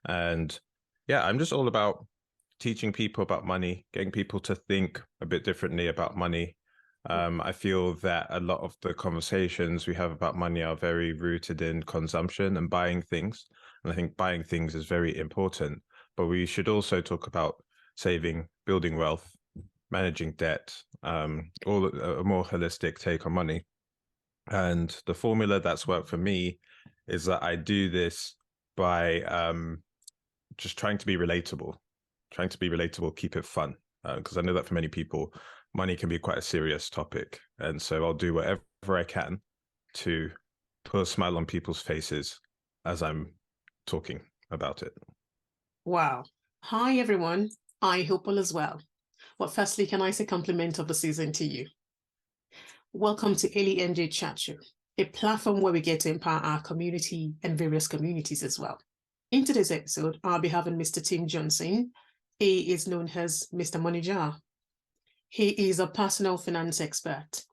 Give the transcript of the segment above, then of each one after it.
And yeah, I'm just all about teaching people about money, getting people to think a bit differently about money. I feel that a lot of the conversations we have about money are very rooted in consumption and buying things. And I think buying things is very important, but we should also talk about saving, building wealth, managing debt, all a more holistic take on money. And the formula that's worked for me is that I do this by just trying to be relatable, keep it fun. Because I know that for many people, money can be quite a serious topic. And so I'll do whatever I can to put a smile on people's faces as I'm talking about it. Wow. Hi, everyone. I hope all is well. Well, firstly, can I say compliment of the season to you? Welcome to Elimj ChatShow, a platform where we get to empower our community and various communities as well. In today's episode, I'll be having Mr. Timi Johnson. He is known as Mr. Moneyjar. He is a personal finance expert.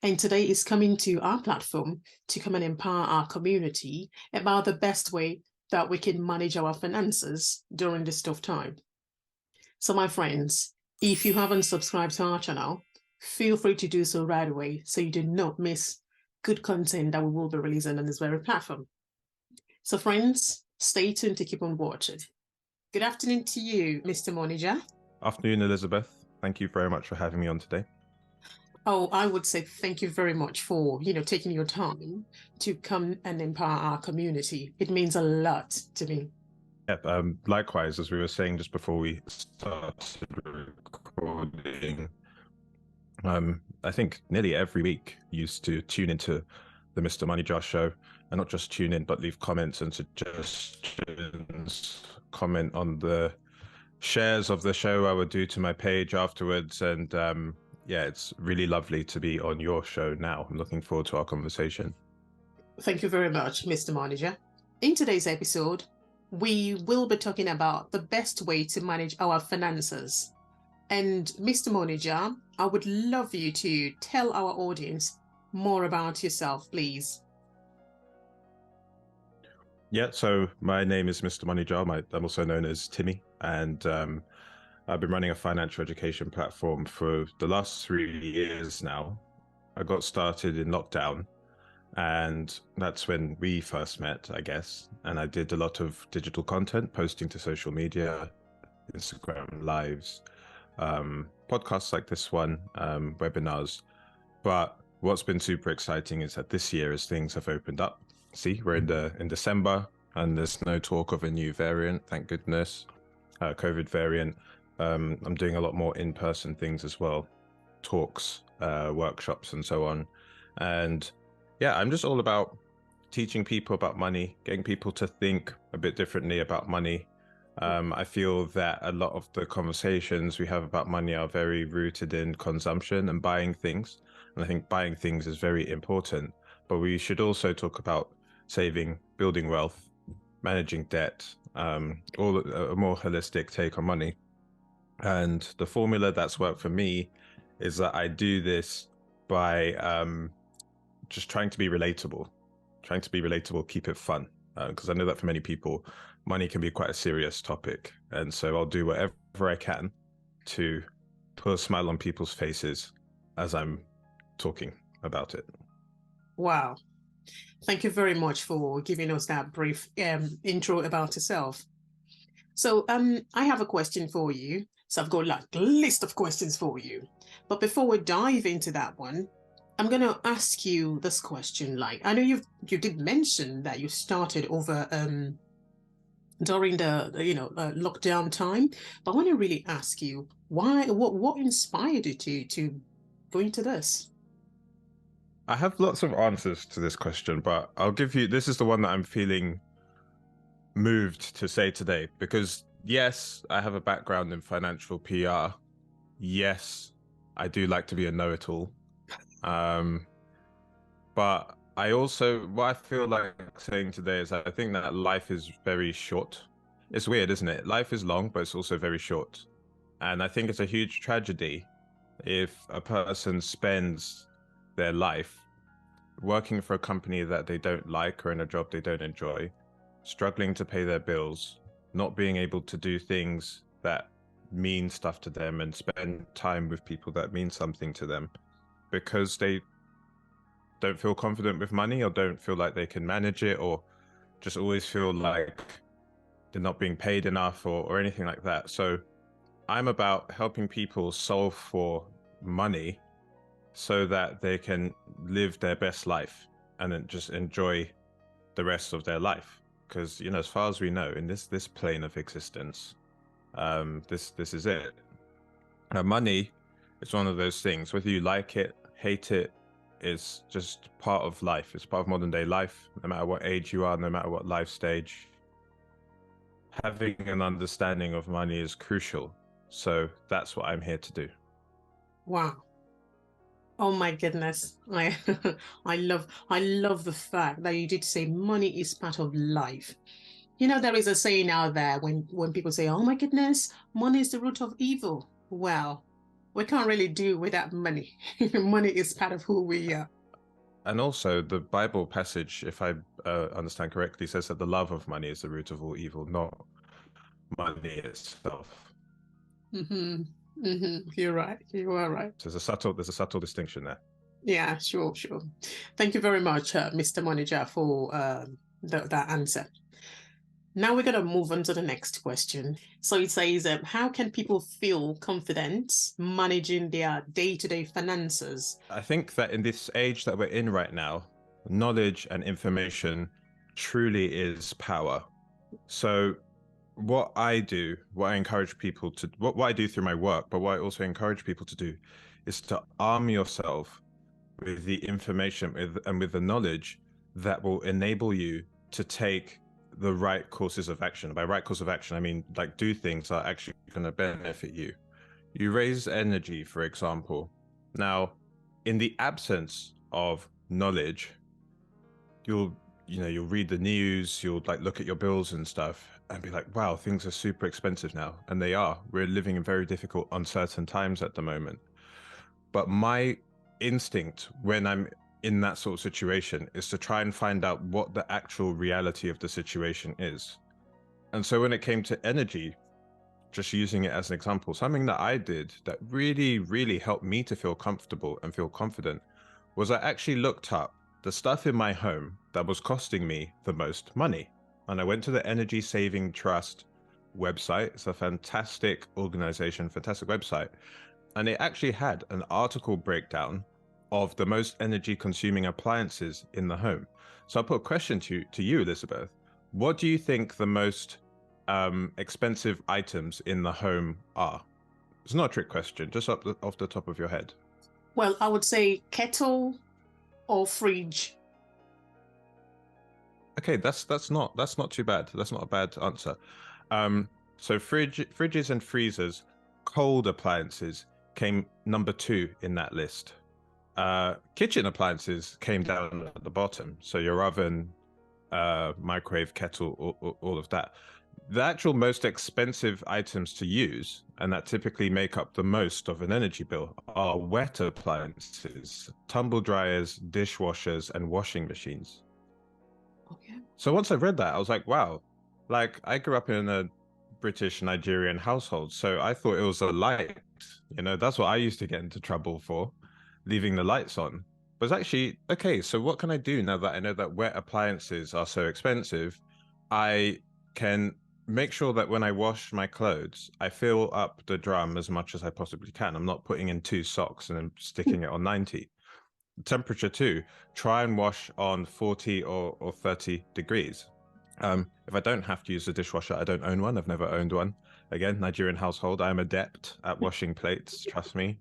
And today is coming to our platform to come and empower our community about the best way that we can manage our finances during this tough time. So my friends, if you haven't subscribed to our channel, feel free to do so right away so you do not miss good content that we will be releasing on this very platform. So friends, stay tuned to keep on watching. Good afternoon to you, Mr. Moneyjar. Afternoon, Elizabeth. Thank you very much for having me on today. Oh, I would say thank you very much for, taking your time to come and empower our community. It means a lot to me. Yeah, likewise, as we were saying just before we started recording, I think nearly every week used to tune into the Mr. Moneyjar show, and not just tune in, but leave comments and suggestions, comment on the shares of the show I would do to my page afterwards. And yeah, it's really lovely to be on your show now. I'm looking forward to our conversation. Thank you very much, Mr. Moneyjar. In today's episode, we will be talking about the best way to manage our finances. And Mr. Moneyjar, I would love you to tell our audience more about yourself, please. Yeah, so my name is Mr. Moneyjar. I'm also known as Timi, and I've been running a financial education platform for the last 3 years now. I got started in lockdown, and that's when we first met, I guess. And I did a lot of digital content, posting to social media, Instagram lives, podcasts like this one, webinars. But what's been super exciting is that this year, as things have opened up, see, we're in December, and there's no talk of a new variant, thank goodness, COVID variant. I'm doing a lot more in-person things as well, talks, workshops, and so on. And yeah, I'm just all about teaching people about money, getting people to think a bit differently about money. I feel that a lot of the conversations we have about money are very rooted in consumption and buying things. And I think buying things is very important, but we should also talk about saving, building wealth, managing debt, all a more holistic take on money. And the formula that's worked for me is that I do this by just trying to be relatable, keep it fun. Because I know that for many people, money can be quite a serious topic. And so I'll do whatever I can to put a smile on people's faces as I'm talking about it. Wow. Thank you very much for giving us that brief intro about yourself. So I have a question for you. So I've got like a list of questions for you. But before we dive into that one, I'm going to ask you this question. Like, I know you did mention that you started over during the lockdown time, but I want to really ask you what inspired you to go into this? I have lots of answers to this question, but I'll give you, this is the one that I'm feeling moved to say today, because yes, I have a background in financial PR. Yes, I do like to be a know-it-all. But I also, what I feel like saying today is that I think that life is very short. It's weird, isn't it? Life is long, but it's also very short. And I think it's a huge tragedy if a person spends their life working for a company that they don't like or in a job they don't enjoy, struggling to pay their bills, not being able to do things that mean stuff to them and spend time with people that mean something to them because they don't feel confident with money or don't feel like they can manage it or just always feel like they're not being paid enough or anything like that. So I'm about helping people solve for money so that they can live their best life and then just enjoy the rest of their life. Because, you know, as far as we know, in this plane of existence, this is it. Now, money is one of those things, whether you like it, hate it, it's just part of life. It's part of modern day life, no matter what age you are, no matter what life stage. Having an understanding of money is crucial. So that's what I'm here to do. Wow. Oh my goodness. I I love the fact that you did say money is part of life. You know, there is a saying out there when people say, "Oh my goodness, money is the root of evil." Well, we can't really do without money. Money is part of who we are. And also, the Bible passage, if I understand correctly, says that the love of money is the root of all evil, not money itself. You're right. You are right. So there's a subtle distinction there. Yeah, sure, sure. Thank you very much, Mr. Moneyjar, for that answer. Now we're going to move on to the next question. So it says, how can people feel confident managing their day-to-day finances? I think that in this age that we're in right now, knowledge and information truly is power. So what I do, what I encourage people to, what I do through my work, but what I also encourage people to do is to arm yourself with the information and with the knowledge that will enable you to take the right courses of action. By right course of action, I mean like do things that are actually going to benefit you. You raise energy, for example. Now, in the absence of knowledge, you'll read the news, you'll like look at your bills and stuff and be like, wow, things are super expensive now. And they are. We're living in very difficult, uncertain times at the moment. But my instinct when I'm in that sort of situation is to try and find out what the actual reality of the situation is. And so when it came to energy, just using it as an example, something that I did that really, really helped me to feel comfortable and feel confident was I actually looked up the stuff in my home that was costing me the most money. And I went to the Energy Saving Trust website. It's a fantastic organization, fantastic website. And it actually had an article breakdown of the most energy consuming appliances in the home. So I'll put a question to you, Elizabeth. What do you think the most expensive items in the home are? It's not a trick question, just off the top of your head. Well, I would say kettle or fridge. Okay, that's not too bad. That's not a bad answer. So fridges and freezers, cold appliances came number 2 in that list. Kitchen appliances came down at the bottom. So your oven, microwave, kettle, all of that. The actual most expensive items to use, and that typically make up the most of an energy bill, are wet appliances, tumble dryers, dishwashers, and washing machines. Okay. So once I read that, I was like, wow, like I grew up in a British Nigerian household, so I thought it was a light. You know, that's what I used to get into trouble for, leaving the lights on. But it's actually, okay, so what can I do now that I know that wet appliances are so expensive? I can make sure that when I wash my clothes, I fill up the drum as much as I possibly can. I'm not putting in 2 socks and then sticking it on 90. Temperature too, try and wash on 40 or 30 degrees. If I don't have to use a dishwasher, I don't own one. I've never owned one. Again, Nigerian household, I'm adept at washing plates, trust me.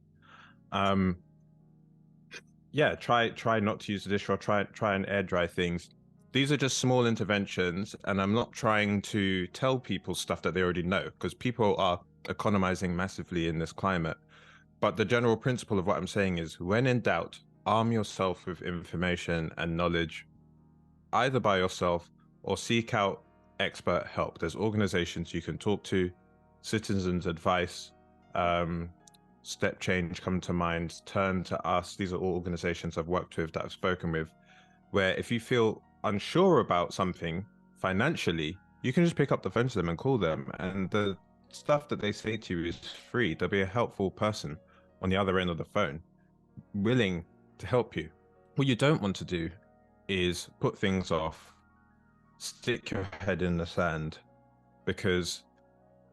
Yeah, try not to use the dishwasher, try and air dry things. These are just small interventions, and I'm not trying to tell people stuff that they already know, because people are economizing massively in this climate. But the general principle of what I'm saying is, when in doubt, arm yourself with information and knowledge, either by yourself or seek out expert help. There's organizations you can talk to, Citizens Advice, Step Change come to mind, Turn to Us. These are all organizations I've worked with, that I've spoken with, where if you feel unsure about something financially, you can just pick up the phone to them and call them, and the stuff that they say to you is free. There'll be a helpful person on the other end of the phone willing to help you. What you don't want to do is put things off, stick your head in the sand, because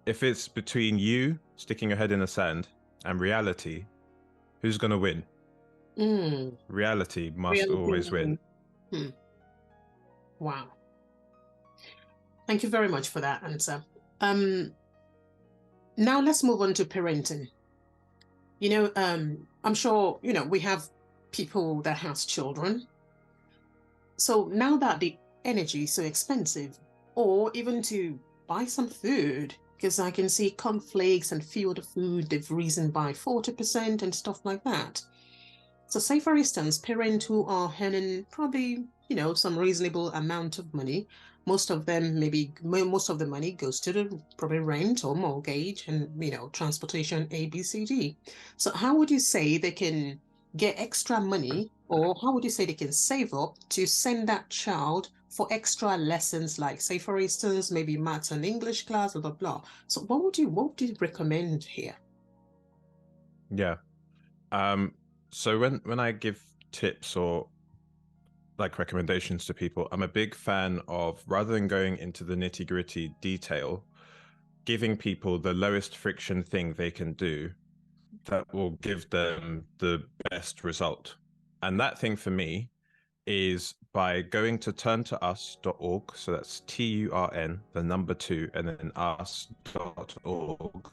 if it's between you sticking your head in the sand and reality, who's going to win? Reality must always win. Wow. Thank you very much for that answer. Now let's move on to parenting. I'm sure, we have people that has children. So now that the energy is so expensive, or even to buy some food, because I can see cornflakes and few other food, they've risen by 40% and stuff like that. So say, for instance, parents who are earning probably, some reasonable amount of money, most of them, maybe most of the money goes to the probably rent or mortgage and, transportation, A, B, C, D. So how would you say they can get extra money, or how would you say they can save up to send that child for extra lessons, like, say, for instance, maybe maths and English class, blah, blah, blah. So what would you recommend here? Yeah. So when I give tips or like recommendations to people, I'm a big fan of, rather than going into the nitty-gritty detail, giving people the lowest friction thing they can do that will give them the best result. And that thing for me is by going to turntous.org. So that's TURN, the number 2, and then us.org,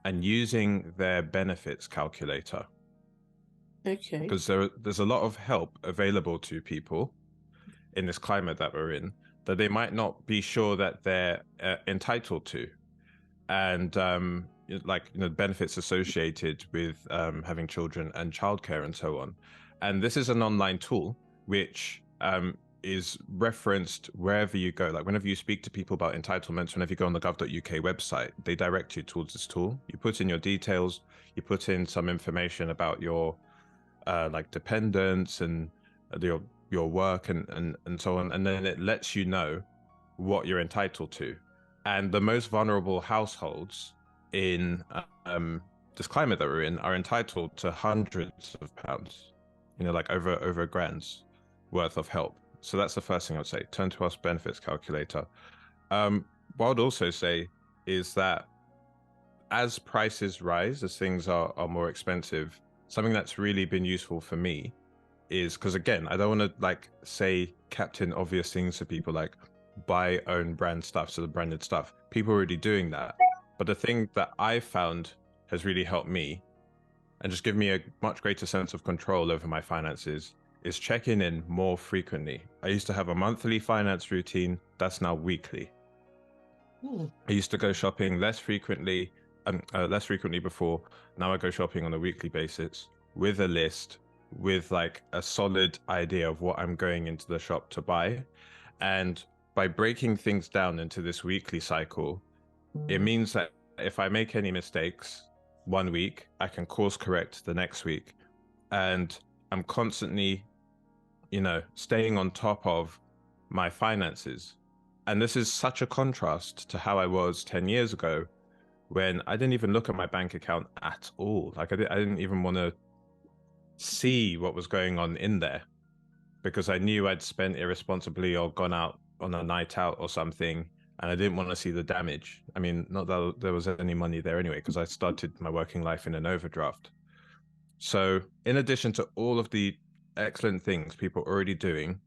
and using their benefits calculator. Okay. Because there's a lot of help available to people in this climate that we're in that they might not be sure that they're entitled to. And benefits associated with having children and childcare and so on. And this is an online tool which is referenced wherever you go. Like whenever you speak to people about entitlements, whenever you go on the gov.uk website, they direct you towards this tool. You put in your details, you put in some information about your dependents and your work and so on, and then it lets you know what you're entitled to. And the most vulnerable households in this climate that we're in are entitled to hundreds of pounds, like over a grand's worth of help. So that's the first thing I would say. Turn to us benefits calculator. What I'd also say is that as prices rise, as things are more expensive, something that's really been useful for me is, because again, I don't want to say captain obvious things to people like buy own brand stuff, so the branded stuff. People are already doing that. But the thing that I found has really helped me and just give me a much greater sense of control over my finances is checking in more frequently. I used to have a monthly finance routine. That's now weekly. I used to go shopping less frequently before. Now I go shopping on a weekly basis with a list, with a solid idea of what I'm going into the shop to buy. And by breaking things down into this weekly cycle, it means that if I make any mistakes one week, I can course correct the next week. And I'm constantly, staying on top of my finances. And this is such a contrast to how I was 10 years ago, when I didn't even look at my bank account at all. I didn't even want to see what was going on in there, because I knew I'd spent irresponsibly or gone out on a night out or something, and I didn't want to see the damage. I mean, not that there was any money there anyway, because I started my working life in an overdraft. So in addition to all of the excellent things people are already doing,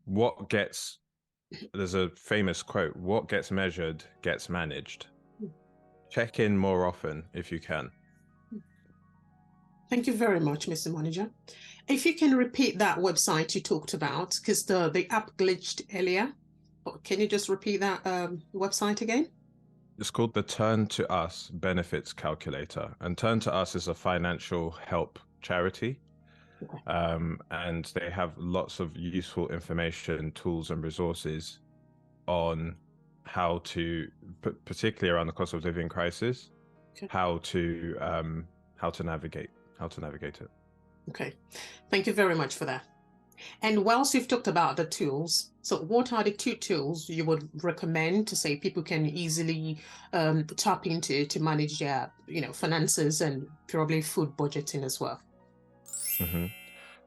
there's a famous quote, what gets measured gets managed. Check in more often if you can. Thank you very much, Mr. Moneyjar. If you can repeat that website you talked about, because the app glitched earlier. Can you just repeat that website again? It's called the Turn to Us Benefits Calculator. And Turn to Us is a financial help charity. Okay. And they have lots of useful information, tools, and resources on how to, particularly around the cost of living crisis, okay, how to navigate it. Okay, thank you very much for that. And whilst you've talked about the tools, so what are the 2 tools you would recommend to say people can easily tap into to manage their, finances and probably food budgeting as well? Hmm.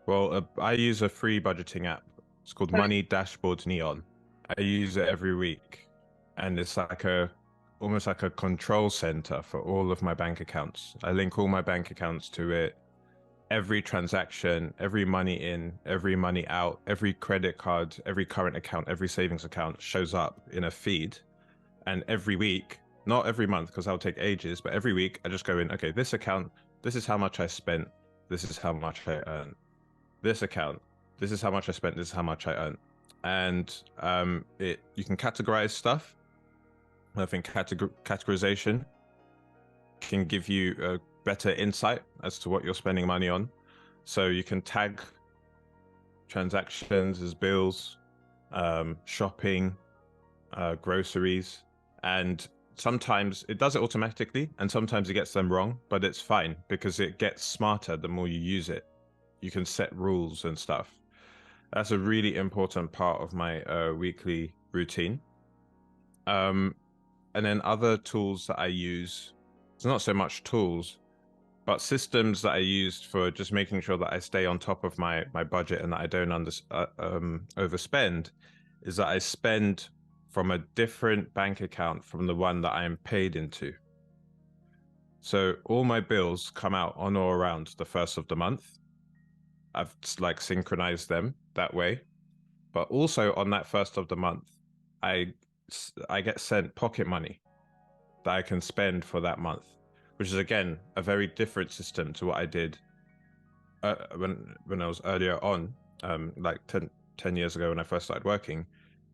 Well, I use a free budgeting app. It's called Right. Money Dashboard Neon. I use it every week, and it's like almost like a control center for all of my bank accounts. I link all my bank accounts to it. Every transaction, every money in, every money out, every credit card, every current account, every savings account shows up in a feed. And every week, not every month, because that'll take ages, but every week I just go in, okay, this account, this is how much I spent, this is how much I earned. This account, this is how much I spent, this is how much I earned. And you can categorize stuff. I think categorization can give you a better insight as to what you're spending money on. So you can tag transactions as bills, shopping, groceries, and sometimes it does it automatically and sometimes it gets them wrong, but it's fine because it gets smarter the more you use it. You can set rules and stuff. That's a really important part of my weekly routine. And then other tools that I use, it's not so much tools, but systems that I used for just making sure that I stay on top of my budget and that I don't overspend, is that I spend from a different bank account from the one that I am paid into. So all my bills come out on or around the first of the month. I've like synchronized them that way. But also on that first of the month, I get sent pocket money that I can spend for that month, which is again a very different system to what I did when I was earlier on, like 10 years ago when I first started working.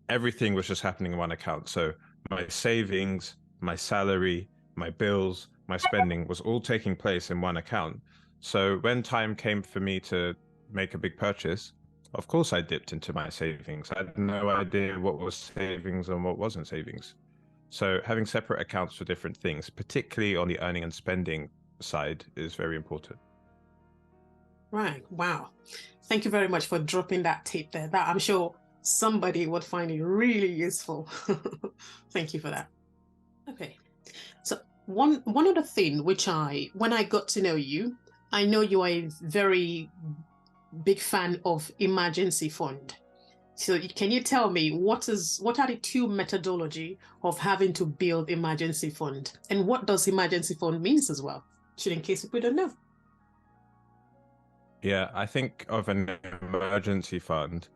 Everything was just happening in one account. So my savings, my salary, my bills, my spending was all taking place in one account. So when time came for me to make a big purchase, of course I dipped into my savings. I had no idea what was savings and what wasn't savings. So having separate accounts for different things, particularly on the earning and spending side, is very important. Right. Wow. Thank you very much for dropping that tip there. That I'm sure somebody would find it really useful. Thank you for that. Okay. So one other thing which when I got to know you, I know you are a very big fan of emergency fund. So can you tell me what are the 2 methodology of having to build emergency fund, and what does emergency fund means as well? Should in case people don't know. Yeah, I think of an emergency fund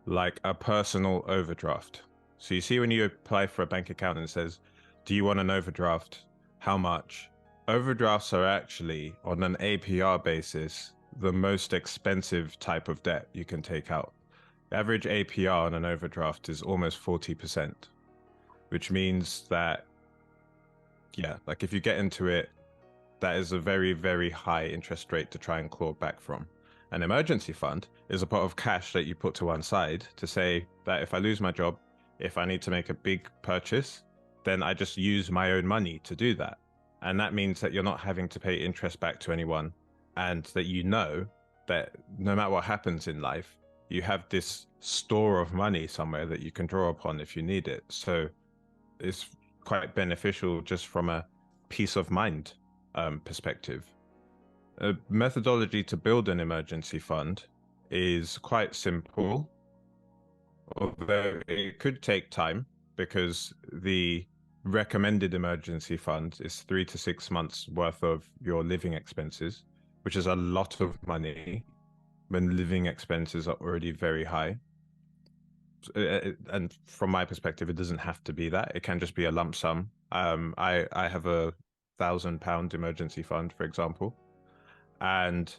like a personal overdraft. So you see when you apply for a bank account and it says, do you want an overdraft? How much? Overdrafts are actually, on an APR basis, the most expensive type of debt you can take out. The average APR on an overdraft is almost 40%, which means that, yeah, like if you get into it, that is a very, very high interest rate to try and claw back from. An emergency fund is a pot of cash that you put to one side to say that if I lose my job, if I need to make a big purchase, then I just use my own money to do that. And that means that you're not having to pay interest back to anyone, and that you know that no matter what happens in life, you have this store of money somewhere that you can draw upon if you need it. So it's quite beneficial just from a peace of mind perspective. A methodology to build an emergency fund is quite simple, although it could take time because the recommended emergency fund is 3 to 6 months worth of your living expenses, which is a lot of money when living expenses are already very high. And from my perspective, it doesn't have to be that. It can just be a lump sum. I have a £1,000 emergency fund, for example. And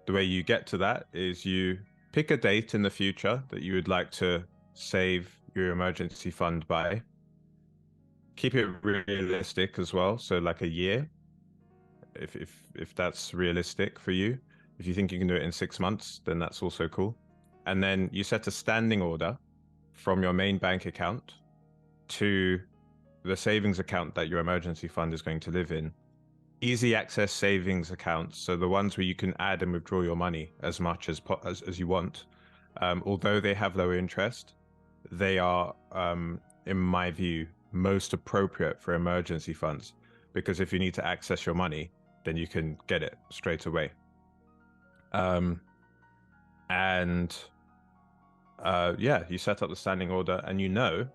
the way you get to that is you pick a date in the future that you would like to save your emergency fund by. Keep it realistic as well. So like a year, if that's realistic for you. If you think you can do it in 6 months, then that's also cool. And then you set a standing order from your main bank account to the savings account that your emergency fund is going to live in. Easy access savings accounts, so the ones where you can add and withdraw your money as much as you want. Although they have low interest, they are, in my view, most appropriate for emergency funds, because if you need to access your money, then you can get it straight away. And yeah, you set up the standing order, and you know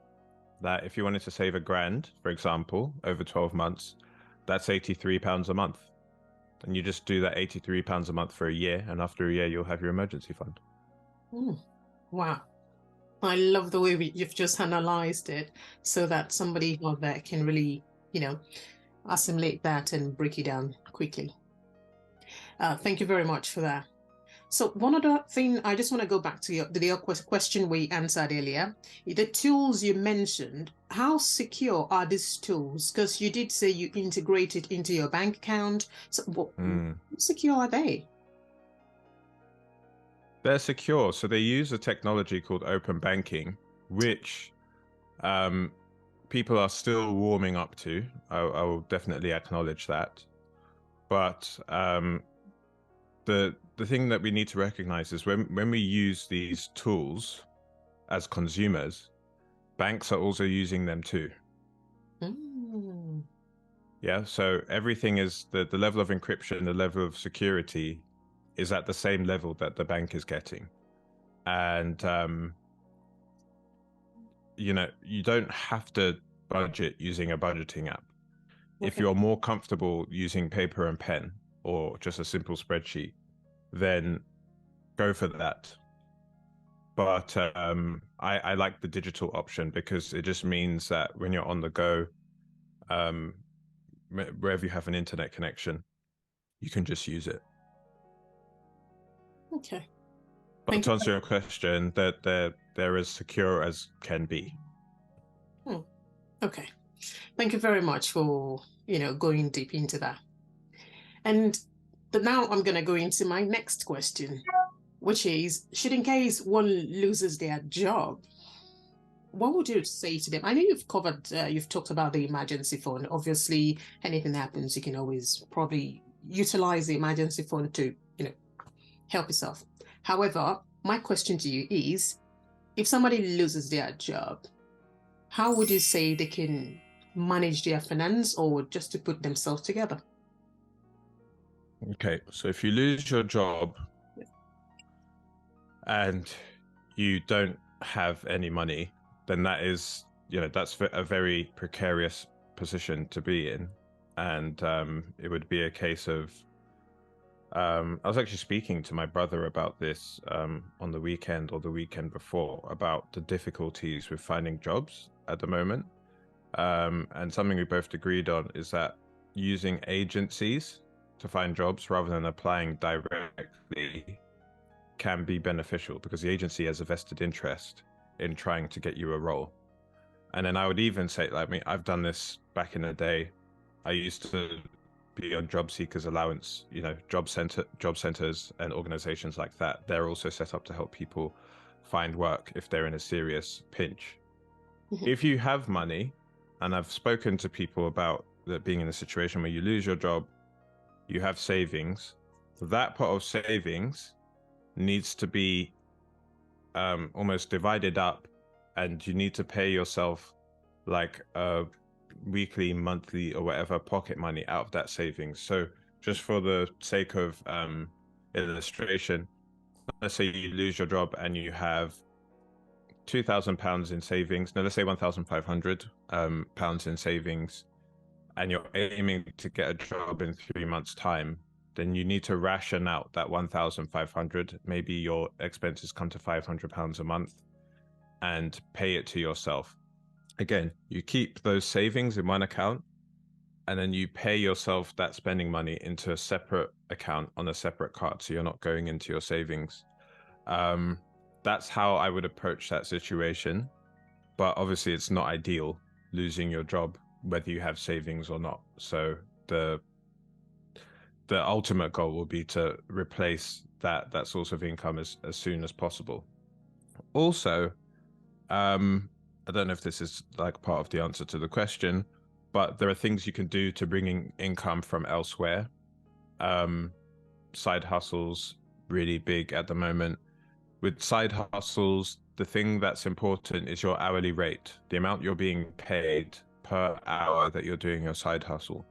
that if you wanted to save £1,000, for example, over 12 months, that's £83 a month. And you just do that £83 a month for a year, and after a year, you'll have your emergency fund. Wow. I love the way you've just analyzed it so that somebody out there can really, assimilate that and break it down quickly. Thank you very much for that. So one other thing, I just want to go back to the question we answered earlier. The tools you mentioned, how secure are these tools? Because you did say you integrate it into your bank account. So how secure are they? They're secure. So they use a technology called open banking, which people are still warming up to. I will definitely acknowledge that. But the thing that we need to recognize is when we use these tools as consumers, banks are also using them too. Yeah, so everything is the level of encryption, the level of security is at the same level that the bank is getting. And you don't have to budget using a budgeting app. Okay. If you're more comfortable using paper and pen or just a simple spreadsheet, then go for that. But I like the digital option because it just means that when you're on the go, wherever you have an internet connection, you can just use it. Okay. But to answer your question, that they're as secure as can be. Okay. Thank you very much for, going deep into that. And now I'm going to go into my next question, which is, should in case one loses their job, what would you say to them? I know you've talked about the emergency fund. Obviously, anything happens, you can always probably utilize the emergency fund to, help yourself. However, my question to you is, if somebody loses their job, how would you say they can manage their finance or just to put themselves together? Okay, so if you lose your job and you don't have any money, then that is, that's a very precarious position to be in. And it would be a case of, I was actually speaking to my brother about this on the weekend or the weekend before, about the difficulties with finding jobs at the moment. And something we both agreed on is that using agencies to find jobs rather than applying directly can be beneficial, because the agency has a vested interest in trying to get you a role. And then I would even say, like, I've done this back in the day. I used to be on job seekers allowance, job centers and organizations like that. They're also set up to help people find work if they're in a serious pinch. If you have money, and I've spoken to people about that being in a situation where you lose your job, you have savings, that pot of savings needs to be almost divided up, and you need to pay yourself like a weekly, monthly, or whatever pocket money out of that savings. So just for the sake of illustration, let's say you lose your job and you have £2,000 in savings. No, let's say £1,500 in savings, and you're aiming to get a job in 3 months' time. Then you need to ration out that 1,500. Maybe your expenses come to £500 a month, and pay it to yourself. Again, you keep those savings in one account, and then you pay yourself that spending money into a separate account on a separate card, so you're not going into your savings. That's how I would approach that situation. But obviously it's not ideal losing your job, whether you have savings or not. So the ultimate goal will be to replace that source of income as soon as possible. Also, I don't know if this is like part of the answer to the question, but there are things you can do to bring in income from elsewhere. Side hustles, really big at the moment. with side hustles, the thing that's important is your hourly rate, the amount you're being paid per hour that you're doing your side hustle.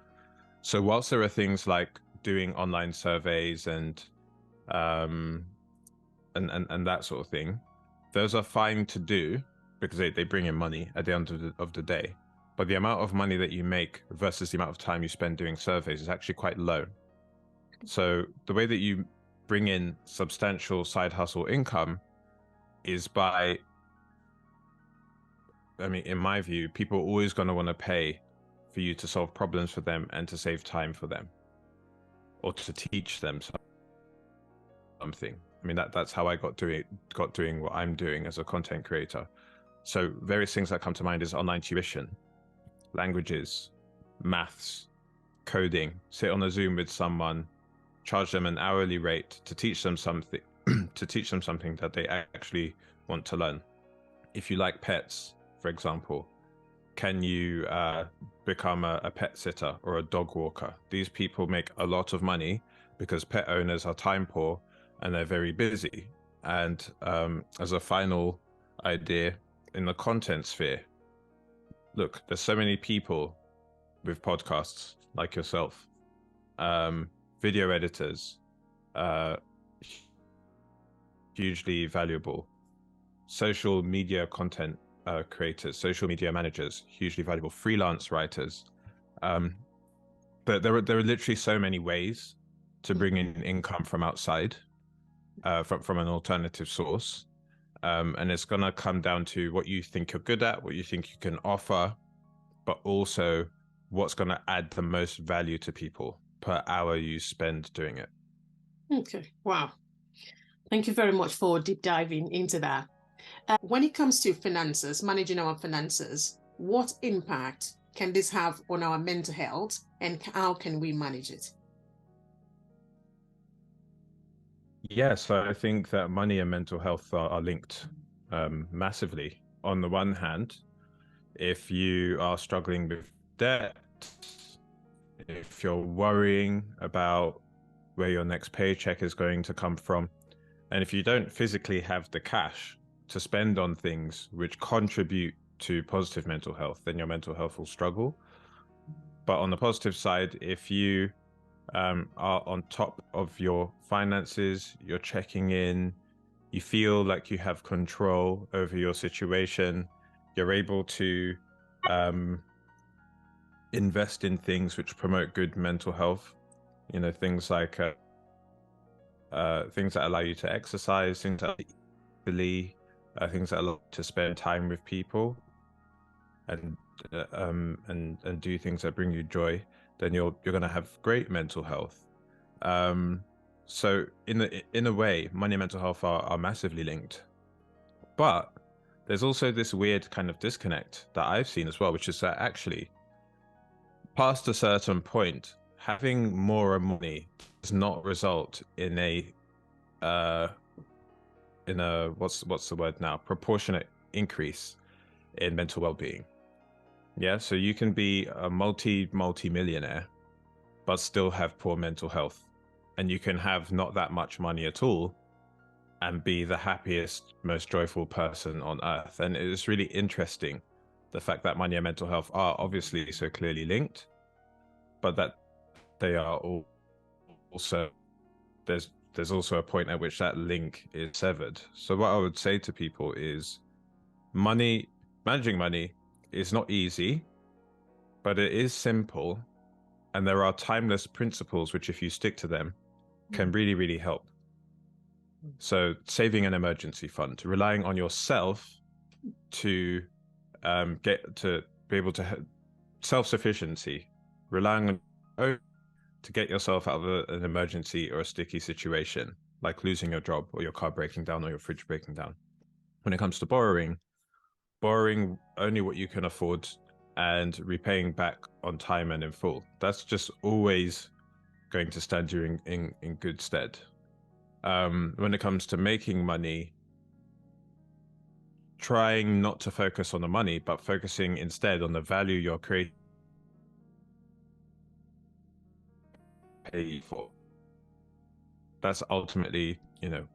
So whilst there are things like doing online surveys and that sort of thing, those are fine to do because they bring in money at the end of the day. But the amount of money that you make versus the amount of time you spend doing surveys is actually quite low. So the way that you bring in substantial side hustle income is by, I mean, in my view, people are always going to want to pay for you to solve problems for them and to save time for them or to teach them something. I mean, that's how I got doing what I'm doing as a content creator. So various things that come to mind is online tuition, languages, maths, coding. Sit on a Zoom with someone, charge them an hourly rate to teach them something, that they actually want to learn. If you like pets, for example, can you become a pet sitter or a dog walker? These people make a lot of money because pet owners are time poor and they're very busy. And as a final idea in the content sphere, look, there's so many people with podcasts like yourself, video editors, hugely valuable, social media content creators, social media managers, hugely valuable, freelance writers. But there are literally so many ways to bring in income from outside, from an alternative source. And it's going to come down to what you think you're good at, what you think you can offer, but also what's going to add the most value to people per hour you spend doing it. Okay, wow. Thank you very much for deep diving into that. When it comes to finances, managing our finances, what impact can this have on our mental health and how can we manage it? Yeah, so I think that money and mental health are linked massively. On the one hand, if you are struggling with debt, if you're worrying about where your next paycheck is going to come from, and if you don't physically have the cash to spend on things which contribute to positive mental health, then your mental health will struggle. But on the positive side, if you are on top of your finances, you're checking in, you feel like you have control over your situation, you're able to invest in things which promote good mental health, you know, things like things that allow you to exercise, things that things that allow you to spend time with people and do things that bring you joy, then you're going to have great mental health. So in a way, money and mental health are massively linked. But there's also this weird kind of disconnect that I've seen as well, which is that actually, past a certain point, having more money does not result in a what's the word now? Proportionate increase in mental well-being. Yeah, so you can be a multi-millionaire, but still have poor mental health, and you can have not that much money at all and be the happiest, most joyful person on earth. And it's really interesting, the fact that money and mental health are obviously so clearly linked, but that they are all also, there's also a point at which that link is severed. So what I would say to people is managing money is not easy, but it is simple. And there are timeless principles which, if you stick to them, can really, really help. So saving an emergency fund, relying on yourself to get to be able to self-sufficiency, relying on to get yourself out of an emergency or a sticky situation, like losing your job or your car breaking down or your fridge breaking down. When it comes to borrowing only what you can afford and repaying back on time and in full. That's just always going to stand you in good stead. When it comes to making money, trying not to focus on the money, but focusing instead on the value you're creating for. That's ultimately,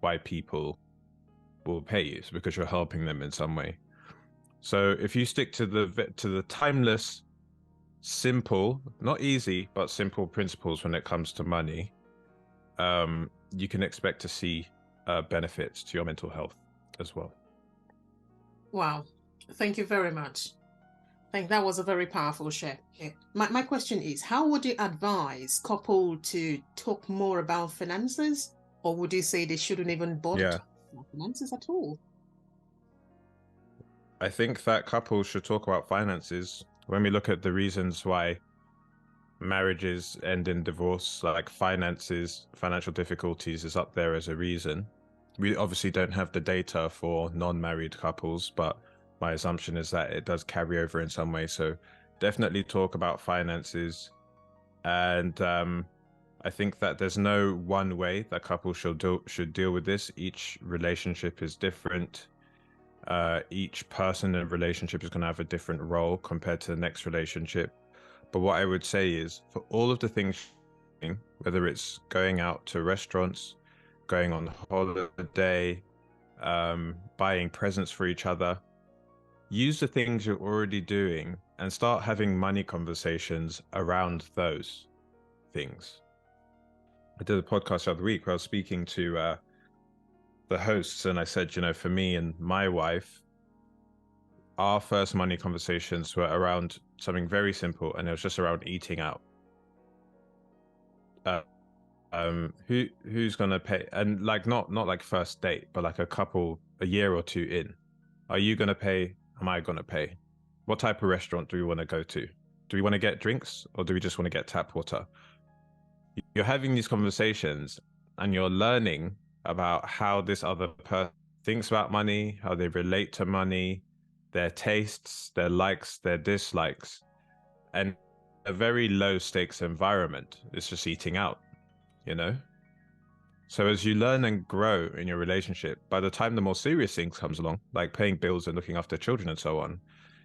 why people will pay you, so because you're helping them in some way. So if you stick to the timeless, simple, not easy, but simple principles when it comes to money, you can expect to see benefits to your mental health as well. Wow. Thank you very much. I think that was a very powerful share. My question is, how would you advise couple to talk more about finances? Or would you say they shouldn't even bother talking about finances at all? I think that couples should talk about finances. When we look at the reasons why marriages end in divorce, like finances, financial difficulties is up there as a reason. We obviously don't have the data for non-married couples, but my assumption is that it does carry over in some way. So definitely talk about finances. And I think that there's no one way that couples should deal with this. Each relationship is different. Each person in a relationship is going to have a different role compared to the next relationship. But what I would say is, for all of the things, whether it's going out to restaurants, going on holiday, buying presents for each other, use the things you're already doing and start having money conversations around those things. I did a podcast the other week where I was speaking to the hosts, and I said, for me and my wife, our first money conversations were around something very simple, and it was just around eating out. Who's gonna pay? And like not like first date, but like a year or two in. Are you gonna pay? Am I gonna pay? What type of restaurant do we want to go to? Do we want to get drinks, or do we just want to get tap water? You're having these conversations, and you're learning about how this other person thinks about money, how they relate to money, their tastes, their likes, their dislikes, and a very low stakes environment. It's just eating out, So as you learn and grow in your relationship, by the time the more serious things comes along, like paying bills and looking after children and so on,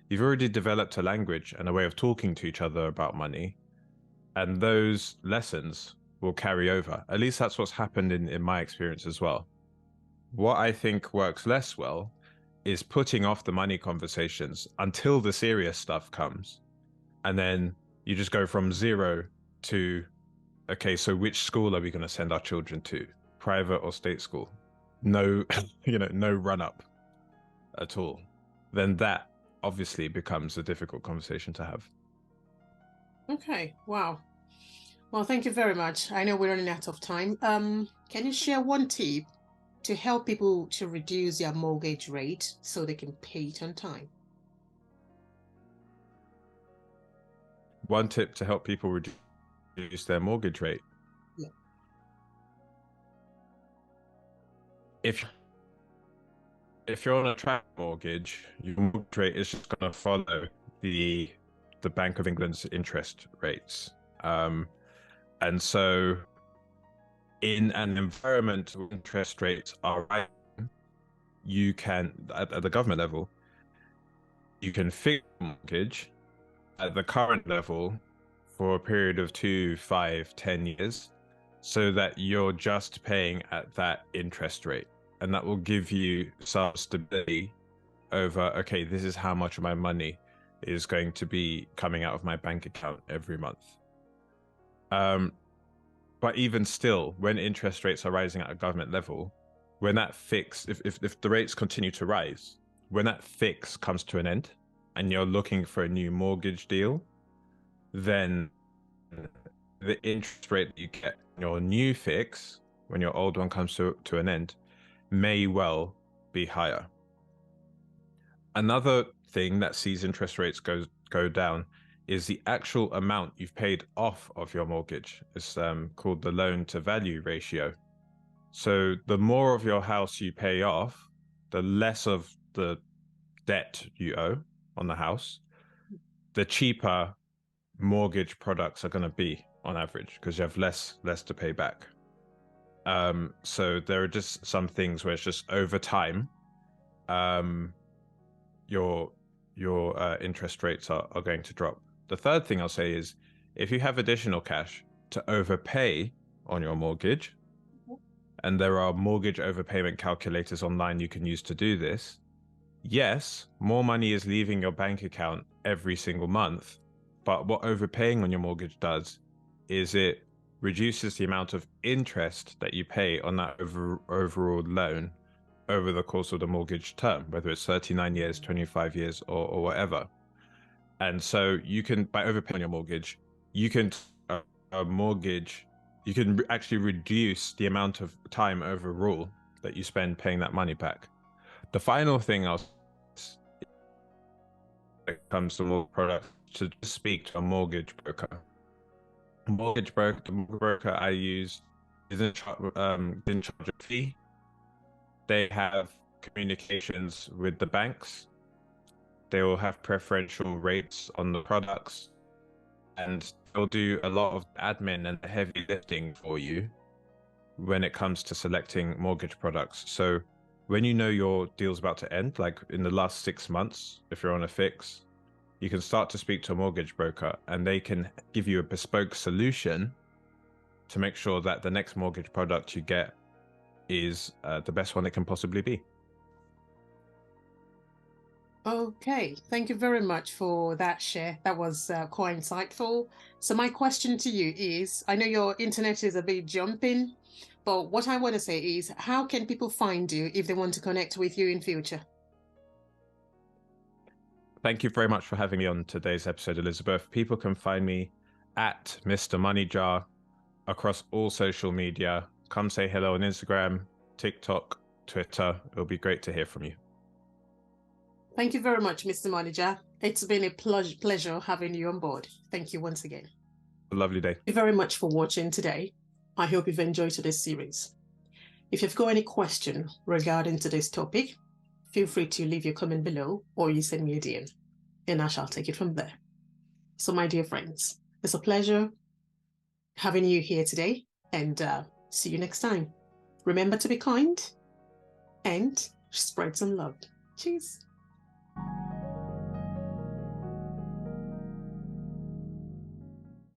you've already developed a language and a way of talking to each other about money. And those lessons will carry over. At least that's what's happened in my experience as well. What I think works less well is putting off the money conversations until the serious stuff comes. And then you just go from zero to, okay, so which school are we going to send our children to? Private or state school? No, no run up at all. Then that obviously becomes a difficult conversation to have. Okay, wow. Well, thank you very much. I know we're running out of time. Can you share one tip to help people to reduce their mortgage rate so they can pay it on time? One tip to help people reduce their mortgage rate. Yeah. If you're on a track mortgage, your mortgage rate is just going to follow the Bank of England's interest rates. And so in an environment where interest rates are rising, you can, at the government level, you can fix mortgage at the current level for a period of 2, 5, 10 years, so that you're just paying at that interest rate. And that will give you some stability over, okay, this is how much of my money is going to be coming out of my bank account every month. But even still, when interest rates are rising at a government level, when that fix, if the rates continue to rise, when that fix comes to an end and you're looking for a new mortgage deal, then the interest rate that you get on your new fix, when your old one comes to an end, may well be higher. Another thing that sees interest rates go down is the actual amount you've paid off of your mortgage. It's called the loan to value ratio. So the more of your house you pay off, the less of the debt you owe on the house, the cheaper mortgage products are going to be on average, because you have less to pay back. So there are just some things where it's just over time, your interest rates are going to drop. The third thing I'll say is, if you have additional cash to overpay on your mortgage, and there are mortgage overpayment calculators online you can use to do this, yes, more money is leaving your bank account every single month, but what overpaying on your mortgage does is it reduces the amount of interest that you pay on that overall loan over the course of the mortgage term, whether it's 39 years, 25 years, or whatever. And so you can, by overpaying your mortgage, you can you can actually reduce the amount of time overall that you spend paying that money back. The final thing I'll when it comes to mortgage products, to speak to a mortgage broker. The mortgage broker I use didn't charge a fee. They have communications with the banks. They will have preferential rates on the products, and they'll do a lot of admin and the heavy lifting for you when it comes to selecting mortgage products. So when you know your deal's about to end, like in the last 6 months, if you're on a fix, you can start to speak to a mortgage broker and they can give you a bespoke solution to make sure that the next mortgage product you get is the best one it can possibly be. Okay, thank you very much for that share. That was quite insightful. So my question to you is, I know your internet is a bit jumping, but what I want to say is, how can people find you if they want to connect with you in future? Thank you very much for having me on today's episode, Elizabeth. People can find me at Mr. Moneyjar across all social media. Come say hello on Instagram, TikTok, Twitter. It'll be great to hear from you. Thank you very much, Mr. Moneyjar. It's been a pleasure having you on board. Thank you once again. A lovely day. Thank you very much for watching today. I hope you've enjoyed today's series. If you've got any question regarding today's topic, feel free to leave your comment below or you send me a DM and I shall take it from there. So my dear friends, it's a pleasure having you here today and see you next time. Remember to be kind and spread some love. Cheers.